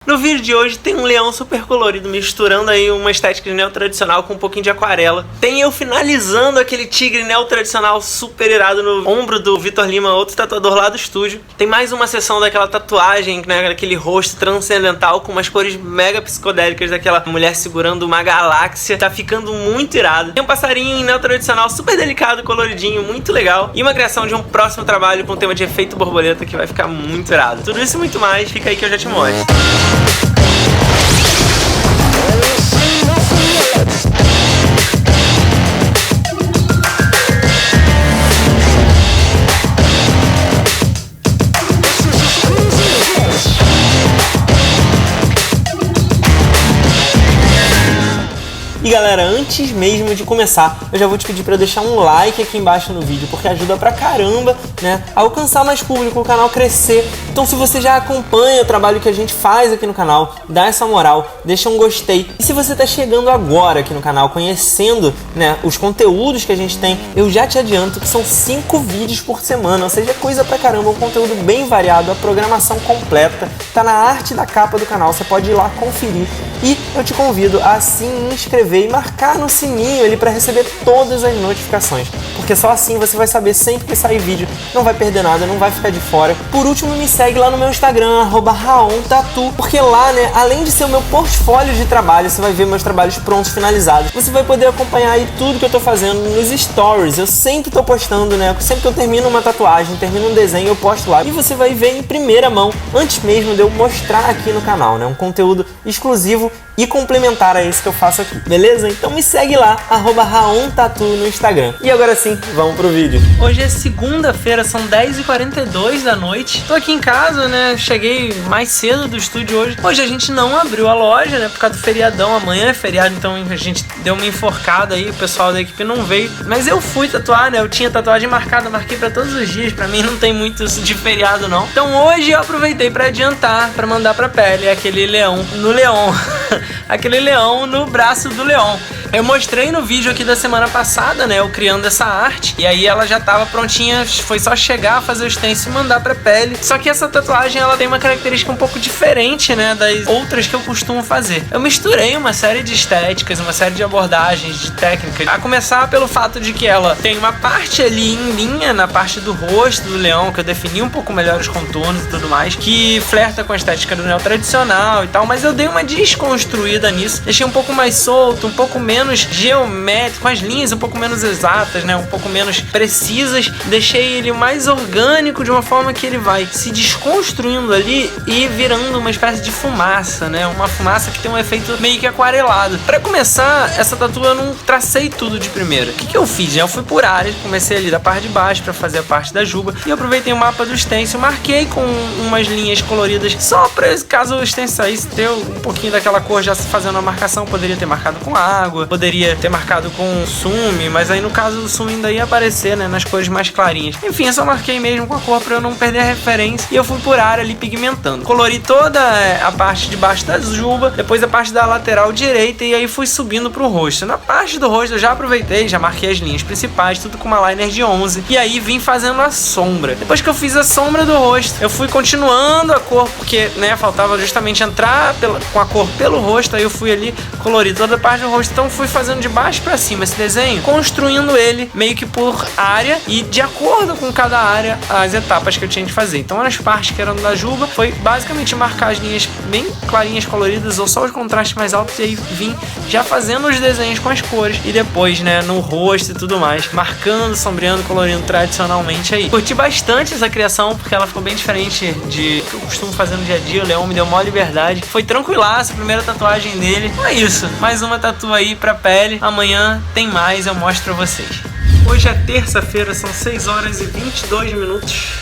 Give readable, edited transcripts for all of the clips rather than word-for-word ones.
No vídeo de hoje tem um leão super colorido, misturando aí uma estética de neo-tradicional com um pouquinho de aquarela. Tem eu finalizando aquele tigre neo-tradicional super irado no ombro do Vitor Lima, outro tatuador lá do estúdio. Tem mais uma sessão daquela tatuagem, né, daquele rosto transcendental com umas cores mega psicodélicas daquela mulher segurando uma galáxia. Tá ficando muito irado. Tem um passarinho neo-tradicional super delicado, coloridinho, muito legal. E uma criação de um próximo trabalho com tema de efeito borboleta que vai ficar muito irado. Tudo isso e muito mais, fica aí que eu já te mostro. E galera, antes mesmo de começar, eu já vou te pedir para deixar um like aqui embaixo no vídeo, porque ajuda pra caramba, né, a alcançar mais público, o canal crescer. Então se você já acompanha o trabalho que a gente faz aqui no canal, dá essa moral, deixa um gostei. E se você tá chegando agora aqui no canal, conhecendo, né, os conteúdos que a gente tem, eu já te adianto que são 5 vídeos por semana, ou seja, coisa pra caramba, um conteúdo bem variado, a programação completa, tá na arte da capa do canal, você pode ir lá conferir. E eu te convido a se inscrever e marcar no sininho ali para receber todas as notificações, porque só assim você vai saber sempre que sair vídeo, não vai perder nada, não vai ficar de fora. Por último, me segue lá no meu Instagram, @raontatu, porque lá, né, além de ser o meu portfólio de trabalho, você vai ver meus trabalhos prontos, finalizados. Você vai poder acompanhar aí tudo que eu tô fazendo nos stories. Eu sempre tô postando, né, sempre que eu termino uma tatuagem, termino um desenho, eu posto lá. E você vai ver em primeira mão, antes mesmo de eu mostrar aqui no canal, né, um conteúdo exclusivo e complementar a esse que eu faço aqui, beleza? Então me segue lá, @raontatu no Instagram. E agora sim, vamos pro vídeo. Hoje é segunda-feira, são 10h42 da noite. Tô aqui em casa, né? Cheguei mais cedo do estúdio hoje. Hoje a gente não abriu a loja, né? Por causa do feriadão. Amanhã é feriado, então a gente deu uma enforcada aí. O pessoal da equipe não veio. Mas eu fui tatuar, né? Eu tinha tatuagem marcada, marquei pra todos os dias. Pra mim não tem muito isso de feriado, não. Então hoje eu aproveitei pra adiantar, pra mandar pra pele aquele leão no leão. Aquele leão no braço do leão. Eu mostrei no vídeo aqui da semana passada, né, eu criando essa arte, e aí ela já tava prontinha, foi só chegar, fazer o stencil e mandar pra pele. Só que essa tatuagem, ela tem uma característica um pouco diferente, né, das outras que eu costumo fazer. Eu misturei uma série de estéticas, uma série de abordagens, de técnicas, a começar pelo fato de que ela tem uma parte ali em linha, na parte do rosto do leão, que eu defini um pouco melhor os contornos e tudo mais, que flerta com a estética do neo-tradicional e tal, mas eu dei uma desconstruída nisso, deixei um pouco mais solto, um pouco menos geométrico, com as linhas um pouco menos exatas, né, um pouco menos precisas, deixei ele mais orgânico de uma forma que ele vai se desconstruindo ali e virando uma espécie de fumaça, né, uma fumaça que tem um efeito meio que aquarelado. Pra começar, essa tatu eu não tracei tudo de primeira. O que eu fiz? Eu fui por áreas, comecei ali da parte de baixo pra fazer a parte da juba e eu aproveitei o mapa do stencil, marquei com umas linhas coloridas só pra caso o stencil saísse ter um pouquinho daquela cor já fazendo a marcação, poderia ter marcado com água, poderia ter marcado com sume, mas aí no caso o sume ainda ia aparecer, né, nas cores mais clarinhas. Enfim, eu só marquei mesmo com a cor pra eu não perder a referência e eu fui por área ali pigmentando. Colori toda a parte de baixo da juba, depois a parte da lateral direita e aí fui subindo pro rosto. Na parte do rosto eu já aproveitei, já marquei as linhas principais, tudo com uma liner de 11 e aí vim fazendo a sombra. Depois que eu fiz a sombra do rosto, eu fui continuando a cor porque, né, faltava justamente entrar com a cor pelo rosto, aí eu fui ali colorir toda a parte do rosto, então fui fazendo de baixo pra cima esse desenho, construindo ele meio que por área e de acordo com cada área as etapas que eu tinha de fazer. Então nas partes que eram da juba foi basicamente marcar as linhas bem clarinhas, coloridas ou só os contrastes mais altos e aí vim já fazendo os desenhos com as cores e depois, né, no rosto e tudo mais, marcando, sombreando, colorindo tradicionalmente aí. Curti bastante essa criação porque ela ficou bem diferente de que eu costumo fazer no dia a dia. O leão me deu maior liberdade, foi tranquilaça a primeira tatuagem dele. É isso, mais uma tatu aí pra pele. Amanhã tem mais, eu mostro pra vocês. Hoje é terça-feira, são 6h22.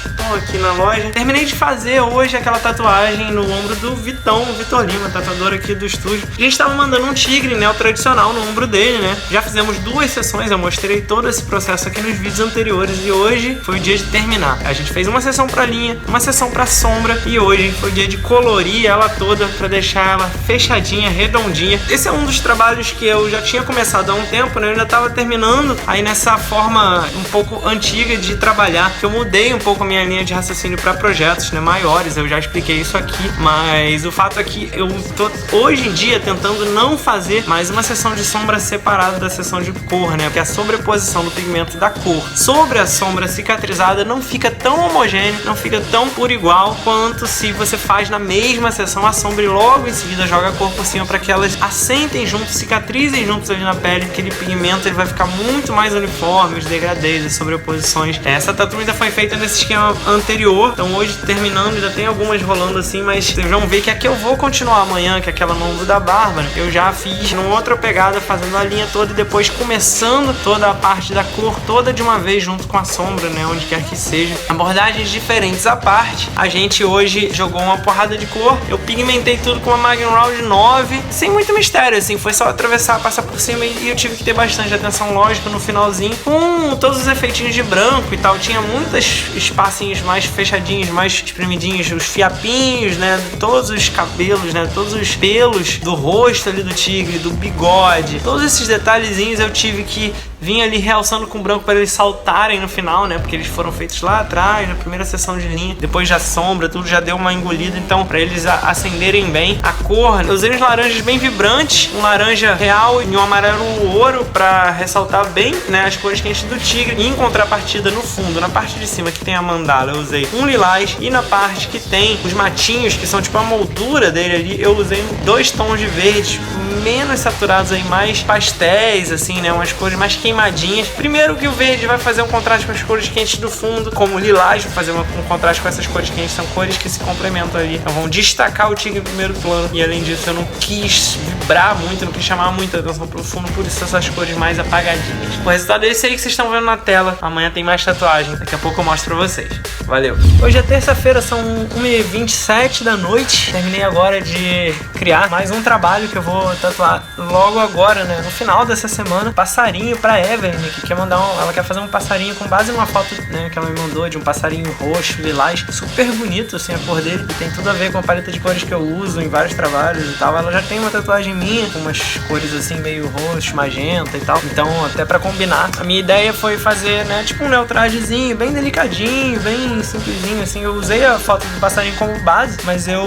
Estou aqui na loja. Terminei de fazer hoje aquela tatuagem no ombro do Vitão, o Vitor Lima, tatuador aqui do estúdio. A gente estava mandando um tigre, né, o tradicional no ombro dele, né? Já fizemos 2 sessões, eu mostrei todo esse processo aqui nos vídeos anteriores e hoje foi o dia de terminar. A gente fez uma sessão pra linha, uma sessão pra sombra e hoje foi o dia de colorir ela toda pra deixar ela fechadinha, redondinha. Esse é um dos trabalhos que eu já tinha começado há um tempo, né? Eu ainda tava terminando aí nessa forma forma um pouco antiga de trabalhar, que eu mudei um pouco a minha linha de raciocínio para projetos, né, maiores. Eu já expliquei isso aqui, mas o fato é que eu tô hoje em dia tentando não fazer mais uma sessão de sombra separada da sessão de cor, né, porque a sobreposição do pigmento e da cor sobre a sombra cicatrizada não fica tão homogêneo, não fica tão por igual quanto se você faz na mesma sessão a sombra e logo em seguida joga a cor por cima para que elas assentem juntos, cicatrizem juntos ali na pele. Aquele pigmento ele vai ficar muito mais uniforme, os degradês, as sobreposições. Essa tatu ainda foi feita nesse esquema anterior, então hoje terminando ainda tem algumas rolando assim, mas vocês vão ver que aqui eu vou continuar amanhã, que é aquela no ombro da Bárbara eu já fiz numa outra pegada, fazendo a linha toda e depois começando toda a parte da cor toda de uma vez junto com a sombra, né, onde quer que seja. Abordagens diferentes à parte. A gente hoje jogou uma porrada de cor, eu pigmentei tudo com uma Magnum Round 9, sem muito mistério, assim, foi só atravessar, passar por cima e eu tive que ter bastante atenção, lógico, no finalzinho, com todos os efeitinhos de branco e tal. Tinha muitos espacinhos mais fechadinhos, mais espremidinhos, os fiapinhos, né, todos os cabelos, né, todos os pelos do rosto ali do tigre, do bigode, todos esses detalhezinhos eu tive que vir ali realçando com branco para eles saltarem no final, né, porque eles foram feitos lá atrás, na primeira sessão de linha, depois já sombra, tudo já deu uma engolida, então para eles acenderem bem. A cor, eu usei uns laranjas bem vibrantes, um laranja real e um amarelo ouro para ressaltar bem, né, as cores quentes do tigre. E em contrapartida no fundo, na parte de cima que tem a mandala, eu usei um lilás, e na parte que tem os matinhos, que são tipo a moldura dele ali, eu usei 2 tons de verde menos saturados aí, mais pastéis, assim, né, umas cores mais queimadinhas. Primeiro que o verde vai fazer um contraste com as cores quentes do fundo, como o lilás vai fazer um contraste com essas cores quentes, são cores que se complementam ali, então vão destacar o tigre em primeiro plano. E além disso eu não quis vibrar muito, não quis chamar muita atenção pro fundo, por isso essas cores mais apagadinhas. O resultado é esse aí que vocês estão vendo na tela. Amanhã tem mais tatuagem, daqui a pouco eu mostro pra vocês. Valeu! Hoje é terça-feira, são 1h27 da noite. Terminei agora de criar mais um trabalho que eu vou tatuar logo agora, né, no final dessa semana. Passarinho pra Evelyn, que quer mandar ela quer fazer um passarinho com base numa foto, né, que ela me mandou, de um passarinho roxo, lilás, super bonito, assim, a cor dele, e tem tudo a ver com a paleta de cores que eu uso em vários trabalhos e tal. Ela já tem uma tatuagem minha, com umas cores assim, meio roxo, magenta e tal, então até pra combinar. A minha ideia foi fazer, né, tipo um neutragezinho, bem delicadinho, bem simplesinho, assim. Eu usei a foto do passarinho como base, mas eu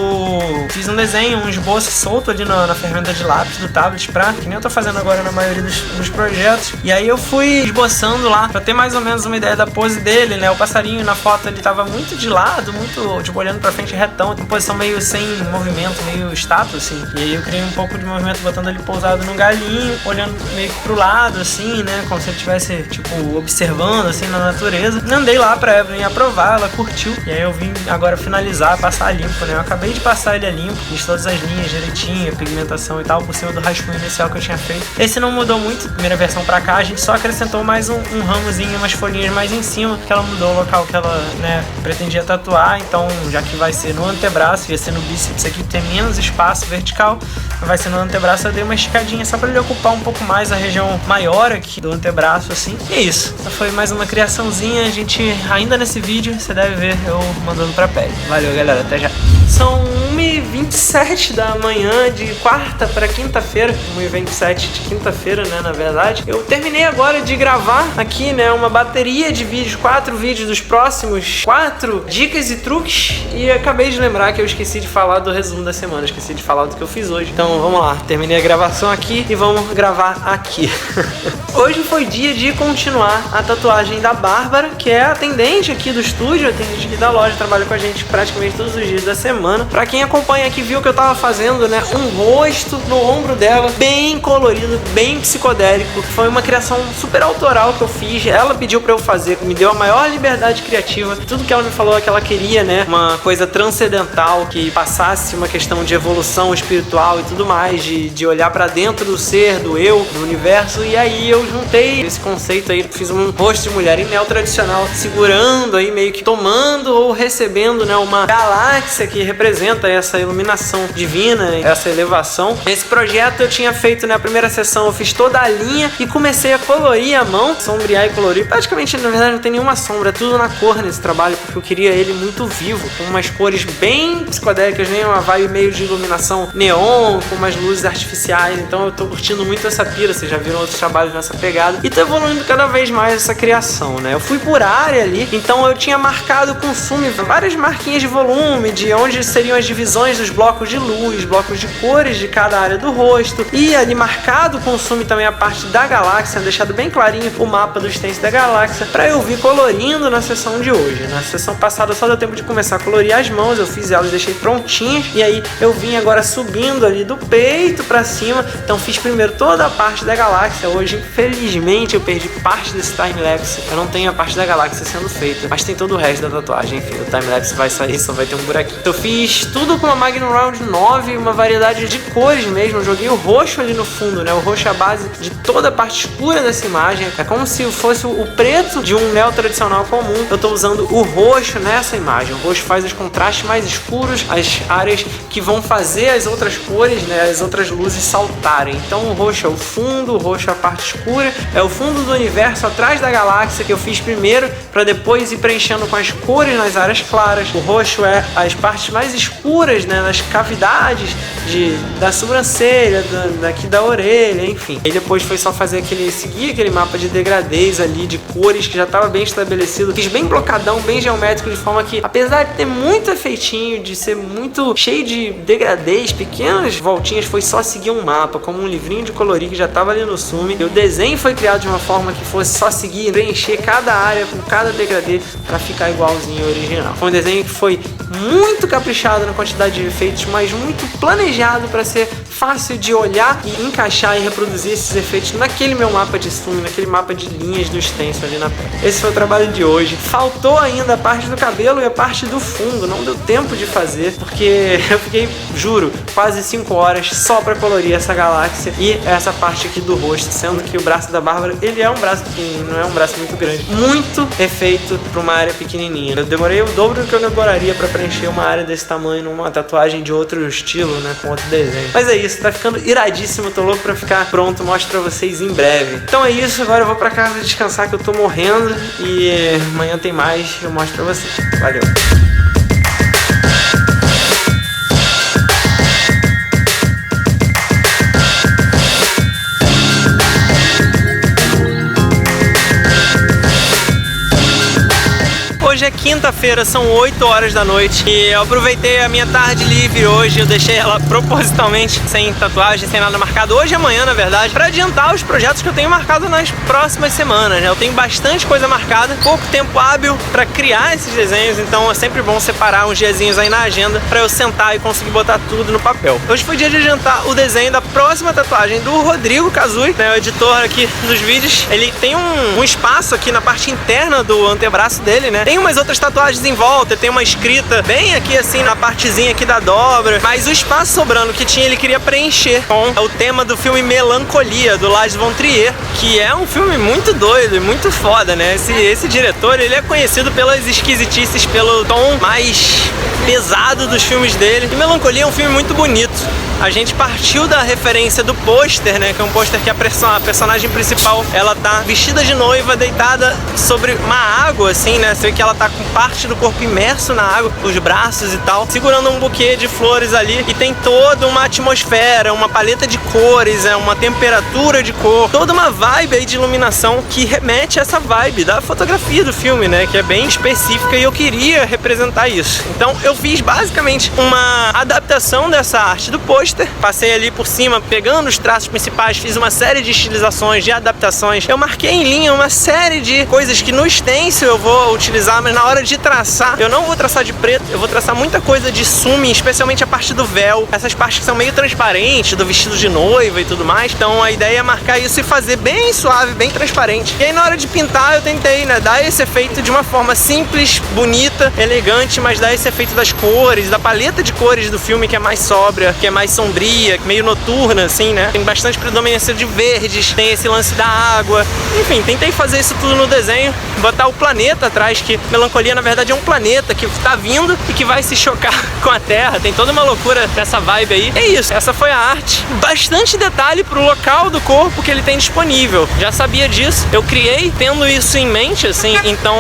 fiz um desenho, um esboço solto ali na ferramenta de lápis do tablet, que nem eu tô fazendo agora na maioria dos projetos. E aí eu fui esboçando lá, pra ter mais ou menos uma ideia da pose dele, né. O passarinho na foto ele tava muito de lado, muito, tipo, olhando pra frente retão, em posição meio sem movimento, meio estátua, assim. E aí eu criei um pouco de movimento, botando ele pousado num galinho, olhando meio que pro lado, assim, né, como se ele estivesse, tipo, observando, assim, na natureza. E andei lá pra Evelyn aprovar, ela curtiu. E aí eu vim agora finalizar, passar limpo, né. Eu acabei de passar ele a limpo, fiz todas as linhas direitinho, pigmentação e tal, por cima do rascunho inicial que eu tinha feito. Esse não mudou muito, primeira versão pra cá, a gente só acrescentou mais um ramozinho, umas folhinhas mais em cima, que ela mudou o local que ela, né, pretendia tatuar. Então, já que vai ser no antebraço, ia ser no bíceps aqui, tem menos espaço vertical, vai ser no antebraço, eu dei uma esticadinha só pra ele ocupar um pouco mais a região maior aqui do antebraço, assim. E é isso, essa foi mais uma criaçãozinha. A gente, ainda nesse vídeo, você deve ver eu mandando pra pele. Valeu, galera, até já. São 1h27 da manhã de quarta para quinta-feira, 1h27 de quinta-feira, né, na verdade. Eu terminei agora de gravar aqui, né, uma bateria de vídeos, 4 vídeos dos próximos 4 dicas e truques, e acabei de lembrar que eu esqueci de falar do resumo da semana, esqueci de falar do que eu fiz hoje. Então vamos lá, terminei a gravação aqui e vamos gravar aqui. Hoje foi dia de continuar a tatuagem da Bárbara, que é a atendente aqui do estúdio, a atendente aqui da loja, trabalha com a gente praticamente todos os dias da semana. Pra quem acompanha aqui viu que eu tava fazendo, né, um rosto no ombro dela, bem colorido, bem psicodélico. Foi uma criação super autoral que eu fiz, ela pediu pra eu fazer, me deu a maior liberdade criativa. Tudo que ela me falou é que ela queria, né, uma coisa transcendental, que passasse uma questão de evolução espiritual e tudo mais, de olhar pra dentro do ser, do eu, do universo. E aí eu juntei esse conceito aí, fiz um rosto de mulher em neo tradicional, segurando aí, meio que tomando ou recebendo, né, uma galáxia que representa essa iluminação divina, essa elevação. Esse projeto eu tinha feito, na primeira sessão eu fiz toda a linha e comecei a colorir a mão, sombrear e colorir. Praticamente, na verdade, não tem nenhuma sombra, é tudo na cor nesse trabalho, porque eu queria ele muito vivo, com umas cores bem psicodélicas, nem uma vibe meio de iluminação neon, com umas luzes artificiais. Então eu tô curtindo muito essa pira, vocês já viram outros trabalhos nessa pegada, e tô evoluindo cada vez mais essa criação, né? Eu fui por área ali, então eu tinha marcado com Sumi várias marquinhas de volume, de onde seriam as divisões dos blocos de luz, blocos de cores de cada área do rosto, e ali marcado com Sumi também a parte da galáxia, deixado bem clarinho o mapa do stencil da galáxia, pra eu vir colorindo na sessão de hoje. Na sessão passada só deu tempo de começar a colorir as mãos, eu fiz elas, deixei prontinhas, e aí eu vim agora subindo ali do peito pra cima, então fiz primeiro toda a parte da galáxia. Hoje, infelizmente, eu perdi parte desse timelapse, eu não tenho a parte da galáxia sendo feita, mas tem todo o resto da tatuagem. Enfim, o timelapse vai sair, só vai ter um buraquinho. Eu fiz tudo com uma Magnum Round 9, uma variedade de cores mesmo, eu joguei o roxo ali no fundo, né? O roxo é a base de toda a parte escura dessa imagem, é como se fosse o preto de um neo tradicional comum. Eu tô usando o roxo nessa imagem, o roxo faz os contrastes mais escuros, as áreas que vão fazer as outras cores, né, as outras luzes saltarem. Então o roxo é o fundo, o roxo é a parte escura, é o fundo do universo atrás da galáxia que eu fiz primeiro, para depois ir preenchendo com as cores nas áreas claras. O roxo é as partes mais escuras, né, nas cavidades da sobrancelha, daqui da orelha, enfim. E depois foi só fazer seguir aquele mapa de degradês ali, de cores que já estava bem estabelecido. Fiz bem blocadão, bem geométrico, de forma que, apesar de ter muito efeitinho, de ser muito cheio de degradês, pequenas voltinhas, foi só seguir um mapa, como um livrinho de colorir que já estava ali no Sumi. E o desenho foi criado de uma forma que fosse só seguir, preencher cada área com cada degradê para ficar igualzinho ao original. Foi um desenho que foi muito caprichado na quantidade de efeitos, mas muito planejado para ser fácil de olhar e encaixar e reproduzir esses efeitos naquele meu mapa de Sumi, naquele mapa de linhas do stencil ali na tela. Esse foi o trabalho de hoje. Faltou ainda a parte do cabelo e a parte do fundo, não deu tempo de fazer, porque eu fiquei, juro, quase 5 horas só para colorir essa galáxia e essa parte aqui do rosto, sendo que o braço da Bárbara, ele é um braço pequenininho, não é um braço muito grande. Muito efeito para uma área pequenininha. Eu demorei o dobro do que eu demoraria para preencher uma área desse tamanho numa tatuagem de outro estilo, né, com outro desenho. Mas é isso, tá ficando iradíssimo, tô louco pra ficar pronto, mostro pra vocês em breve. Então é isso, agora eu vou pra casa descansar que eu tô morrendo e amanhã tem mais, eu mostro pra vocês. Valeu! Hoje é quinta-feira, são 8 horas da noite e eu aproveitei a minha tarde livre hoje, eu deixei ela propositalmente sem tatuagem, sem nada marcado, hoje e amanhã na verdade, para adiantar os projetos que eu tenho marcado nas próximas semanas, né? Eu tenho bastante coisa marcada, pouco tempo hábil para criar esses desenhos, então é sempre bom separar uns diazinhos aí na agenda para eu sentar e conseguir botar tudo no papel. Hoje foi dia de adiantar o desenho da próxima tatuagem do Rodrigo Kazui, né, o editor aqui dos vídeos. Ele tem um espaço aqui na parte interna do antebraço dele, né? Tem umas outras tatuagens em volta, tem uma escrita bem aqui assim na partezinha aqui da dobra, mas o espaço sobrando que tinha ele queria preencher com o tema do filme Melancolia, do Lars von Trier, que é um filme muito doido e muito foda, né? Esse diretor, ele é conhecido pelas esquisitices, pelo tom mais pesado dos filmes dele, e Melancolia é um filme muito bonito. A gente partiu da referência do pôster, né? Que é um pôster que a personagem principal, ela tá vestida de noiva, deitada sobre uma água, assim, né? Você vê que ela tá com parte do corpo imerso na água, os braços e tal, segurando um buquê de flores ali, e tem toda uma atmosfera, uma paleta de cores, uma temperatura de cor, toda uma vibe aí de iluminação que remete a essa vibe da fotografia do filme, né? Que é bem específica e eu queria representar isso. Então eu fiz basicamente uma adaptação dessa arte do pôster, passei ali por cima, pegando os traços principais, fiz uma série de estilizações, de adaptações. Eu marquei em linha uma série de coisas que no stencil eu vou utilizar, mas na hora de traçar, eu não vou traçar de preto, eu vou traçar muita coisa de Sumi, especialmente a parte do véu, essas partes que são meio transparentes, do vestido de noiva e tudo mais. Então a ideia é marcar isso e fazer bem suave, bem transparente. E aí na hora de pintar eu tentei, né, dar esse efeito de uma forma simples, bonita, elegante, mas dar esse efeito das cores, da paleta de cores do filme que é mais sóbria, que é mais sombria, meio noturna, assim, né? Tem bastante predominância de verdes, tem esse lance da água. Enfim, tentei fazer isso tudo no desenho, botar o planeta atrás, que Melancolia, na verdade, é um planeta que tá vindo e que vai se chocar com a Terra. Tem toda uma loucura dessa vibe aí. É isso, essa foi a arte. Bastante detalhe pro local do corpo que ele tem disponível. Já sabia disso, eu criei tendo isso em mente, assim, então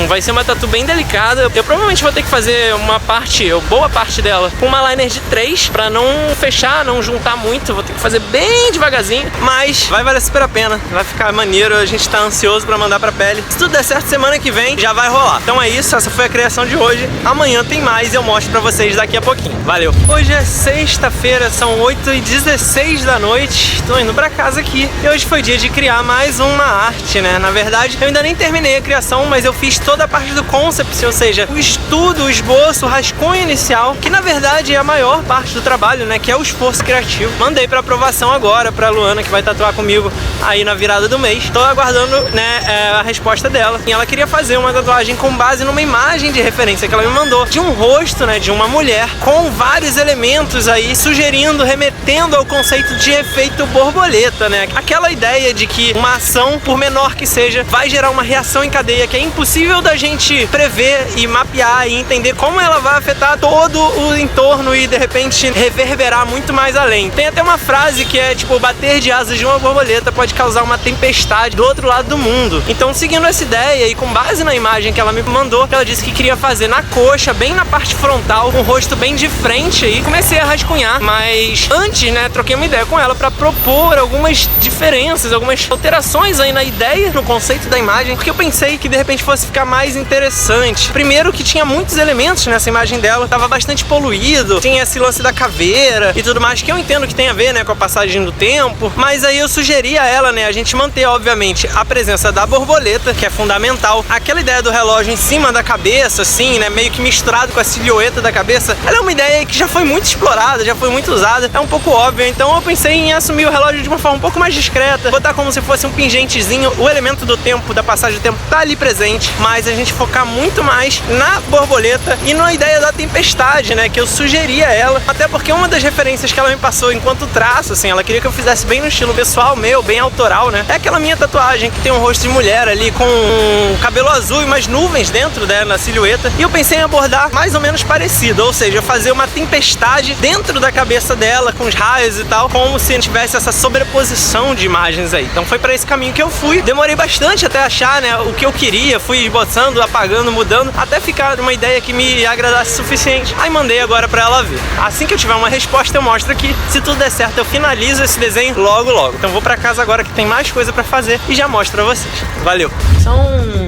vai ser uma tatu bem delicada. Eu provavelmente vou ter que fazer uma parte, ou boa parte dela, com uma liner de 3, pra não fechar, não juntar muito. Vou ter que fazer bem devagarzinho, mas vai valer super a pena. Vai ficar maneiro, a gente tá ansioso pra mandar pra pele. Se tudo der certo, semana que vem já vai rolar. Então é isso, essa foi a criação de hoje. Amanhã tem mais e eu mostro pra vocês daqui a pouquinho. Valeu! Hoje é sexta-feira, são 8h16 da noite. Tô indo pra casa aqui e hoje foi dia de criar mais uma arte, né? Na verdade, eu ainda nem terminei a criação, mas eu fiz toda a parte do concept, ou seja, o estudo, o esboço, o rascunho inicial, que na verdade é a maior parte do trabalho, né? Que é o esforço criativo. Mandei pra aprovação agora pra Luana, que vai tatuar comigo aí na virada do mês. Tô aguardando, né, a resposta dela. E ela queria fazer uma tatuagem com base numa imagem de referência que ela me mandou, de um rosto, né, de uma mulher, com vários elementos aí, sugerindo, remetendo ao conceito de efeito borboleta, né? Aquela ideia de que uma ação, por menor que seja, vai gerar uma reação em cadeia que é impossível da gente prever e mapear e entender como ela vai afetar todo o entorno e de repente reverberar muito mais além. Tem até uma frase que é tipo, bater de asas de uma borboleta pode causar uma tempestade do outro lado do mundo. Então, seguindo essa ideia e com base na imagem que ela me mandou, ela disse que queria fazer na coxa, bem na parte frontal, com o rosto bem de frente, aí comecei a rascunhar, mas antes, né, troquei uma ideia com ela para propor algumas diferenças, algumas alterações aí na ideia, no conceito da imagem, porque eu pensei que de repente fosse ficar mais interessante. Primeiro que tinha muitos elementos nessa imagem dela, tava bastante poluído, tinha esse lance da caveira e tudo mais, que eu entendo que tem a ver, né, com a passagem do tempo, mas aí eu sugeri a ela, né, a gente manter, obviamente, a presença da borboleta, que é fundamental, aquela ideia do relógio em cima da cabeça, assim, né, meio que misturado com a silhueta da cabeça. Ela é uma ideia que já foi muito explorada, já foi muito usada, é um pouco óbvia, então eu pensei em assumir o relógio de uma forma um pouco mais discreta, botar como se fosse um pingentezinho, o elemento do tempo, da passagem do tempo tá ali presente, mas a gente focar muito mais na borboleta e na ideia da tempestade, né, que eu sugeri a ela, até porque uma das referências que ela me passou enquanto traço, assim, ela queria que eu fizesse bem no estilo pessoal meu, bem autoral, né, é aquela minha tatuagem que tem um rosto de mulher ali com um cabelo azul e umas nuvens dentro, né, na silhueta, e eu pensei em abordar mais ou menos parecido, ou seja, fazer uma tempestade dentro da cabeça dela, com os raios e tal, como se tivesse essa sobreposição de imagens aí. Então foi pra esse caminho que eu fui, demorei bastante até achar, né, o que eu queria, fui esboçando, apagando, mudando, até ficar uma ideia que me agradasse o suficiente. Aí mandei agora pra ela ver. Assim que eu tiver uma resposta eu mostro aqui, se tudo der certo eu finalizo esse desenho logo logo. Então vou pra casa agora que tem mais coisa pra fazer e já mostro pra vocês. Valeu! São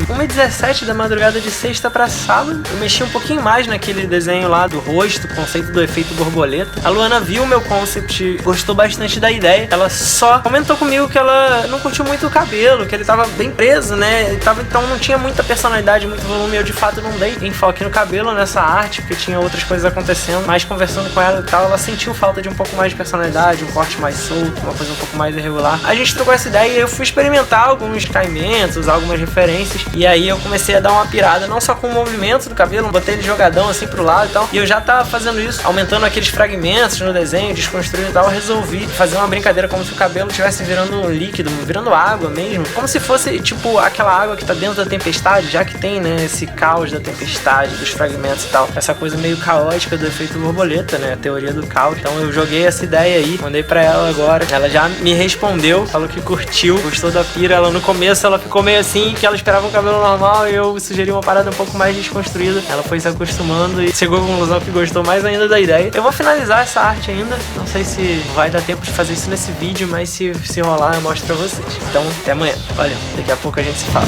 1h17 da madrugada de sexta pra sábado. Eu mexi um pouquinho mais naquele desenho lá do rosto, o conceito do efeito borboleta. A Luana viu o meu concept, gostou bastante da ideia. Ela só comentou comigo que ela não curtiu muito o cabelo, que ele tava bem preso, né? Então não tinha muita personalidade, muito volume. Eu de fato não dei enfoque no cabelo nessa arte, porque tinha outras coisas acontecendo. Mas conversando com ela e tal, ela sentiu falta de um pouco mais de personalidade, um corte mais solto, uma coisa um pouco mais irregular. A gente trocou essa ideia e eu fui experimentar alguns caimentos, algumas referências. E aí eu comecei a dar uma pirada, não só com o movimento do cabelo, botei ele jogadão assim pro lado e tal. E eu já tava fazendo isso, aumentando aqueles fragmentos no desenho, desconstruindo e tal. Eu resolvi fazer uma brincadeira como se o cabelo estivesse virando um líquido, virando água mesmo. Como se fosse tipo aquela água que tá dentro da tempestade, já que tem, né, esse caos da tempestade, dos fragmentos e tal. Essa coisa meio caótica do efeito borboleta, né, a teoria do caos. Então eu joguei essa ideia aí, mandei pra ela agora. Ela já me respondeu, falou que curtiu, gostou da pira. Ela no começo ela ficou meio assim, que ela esperava um cabelo normal e eu sugeri uma parada um pouco mais desconstruída. Ela foi se acostumando e chegou à conclusão que gostou mais ainda da ideia. Eu vou finalizar essa arte ainda, não sei se vai dar tempo de fazer isso nesse vídeo, mas se rolar eu mostro pra vocês. Então até amanhã, valeu, daqui a pouco a gente se fala.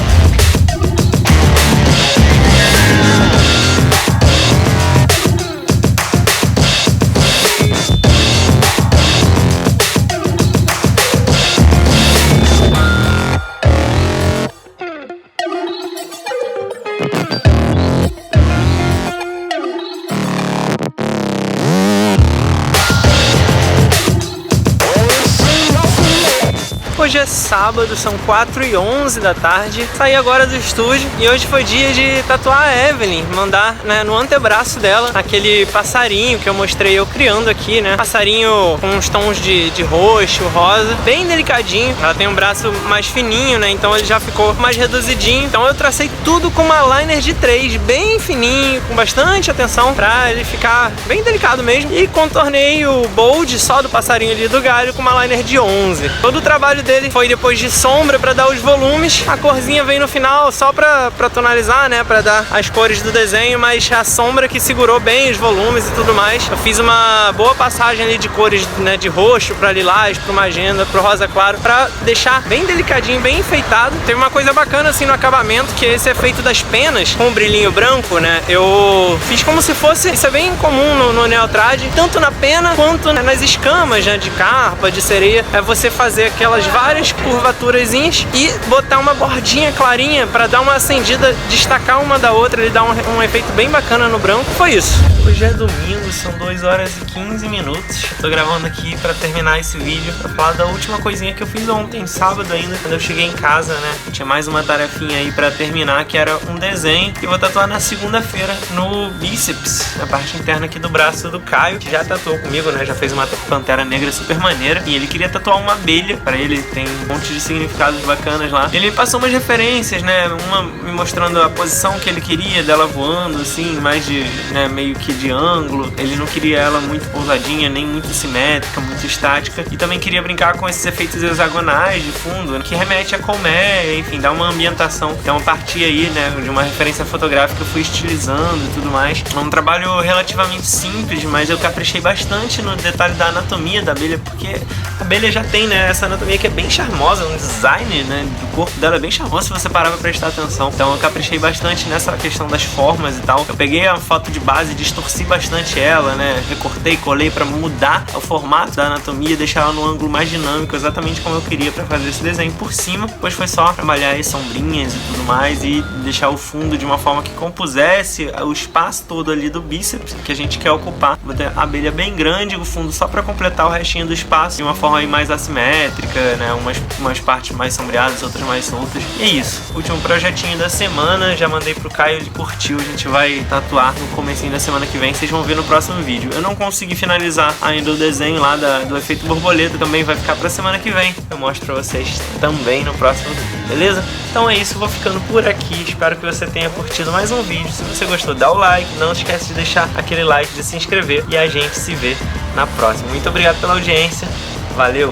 Hoje é sábado, são 4h11 da tarde. Saí agora do estúdio e hoje foi dia de tatuar a Evelyn, mandar, né, no antebraço dela aquele passarinho que eu mostrei eu criando aqui, né? Passarinho com uns tons de roxo, rosa, bem delicadinho. Ela tem um braço mais fininho, né? Então ele já ficou mais reduzidinho. Então eu tracei tudo com uma liner de 3, bem fininho, com bastante atenção pra ele ficar bem delicado mesmo. E contornei o bold só do passarinho ali do galho com uma liner de 11. Todo o trabalho dele foi depois de sombra pra dar os volumes. A corzinha vem no final só pra tonalizar, né? Pra dar as cores do desenho, mas a sombra que segurou bem os volumes e tudo mais. Eu fiz uma boa passagem ali de cores, né? De roxo pra lilás, pro magenta, pro rosa claro, pra deixar bem delicadinho, bem enfeitado. Teve uma coisa bacana assim no acabamento, que é esse efeito das penas com o brilhinho branco, né? Eu fiz como se fosse, isso é bem comum no Neotrad, tanto na pena quanto nas escamas, né? De carpa, de sereia, é você fazer aquelas várias curvaturazinhas e botar uma bordinha clarinha pra dar uma acendida, destacar uma da outra, ele dá um efeito bem bacana no branco. Foi isso. Hoje é domingo, são 2h15. Tô gravando aqui pra terminar esse vídeo, pra falar da última coisinha que eu fiz ontem, sábado ainda, quando eu cheguei em casa, né? Tinha mais uma tarefinha aí pra terminar, que era um desenho que eu vou tatuar na segunda-feira no bíceps, na parte interna aqui do braço do Caio, que já tatuou comigo, né? Já fez uma pantera negra super maneira, e ele queria tatuar uma abelha, pra ele tem um monte de significados bacanas lá. Ele passou umas referências, né? Uma me mostrando a posição que ele queria dela voando, assim, mais de, né, meio que de ângulo. Ele não queria ela muito pousadinha, nem muito simétrica, muito estática, e também queria brincar com esses efeitos hexagonais de fundo, que remete a colmeia, enfim, dá uma ambientação. Então eu parti aí, né, de uma referência fotográfica, eu fui estilizando e tudo mais. É um trabalho relativamente simples, mas eu caprichei bastante no detalhe da anatomia da abelha, porque a abelha já tem, né, essa anatomia que é bem charmosa, um design, né, do corpo dela é bem charmoso se você parar pra prestar atenção. Então eu caprichei bastante nessa questão das formas e tal. Eu peguei a foto de base, distorci bastante ela, né, recortei, colei pra mudar o formato da anatomia, deixar ela num ângulo mais dinâmico, exatamente como eu queria pra fazer esse desenho por cima. Depois foi só trabalhar as sombrinhas e tudo mais e deixar o fundo de uma forma que compusesse o espaço todo ali do bíceps que a gente quer ocupar. Vou ter a abelha bem grande, o fundo só pra completar o restinho do espaço de uma forma aí mais assimétrica, né, umas partes mais sombreadas, outras mais soltas. E é isso, último projetinho da semana, já mandei pro Caio, ele curtiu, a gente vai tatuar no comecinho da semana que vem, vocês vão ver no próximo vídeo. Eu não consegui finalizar ainda o desenho lá do efeito borboleta, também vai ficar pra semana que vem. Eu mostro pra vocês também no próximo vídeo, beleza? Então é isso, eu vou ficando por aqui, espero que você tenha curtido mais um vídeo. Se você gostou, dá o like, não esquece de deixar aquele like, de se inscrever e a gente se vê na próxima. Muito obrigado pela audiência, valeu!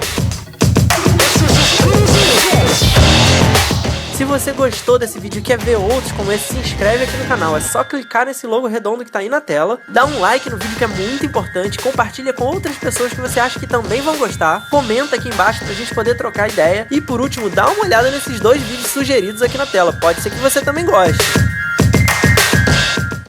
Se você gostou desse vídeo e quer ver outros como esse, se inscreve aqui no canal. É só clicar nesse logo redondo que tá aí na tela, dá um like no vídeo que é muito importante, compartilha com outras pessoas que você acha que também vão gostar, comenta aqui embaixo pra gente poder trocar ideia e por último, dá uma olhada nesses 2 vídeos sugeridos aqui na tela, pode ser que você também goste.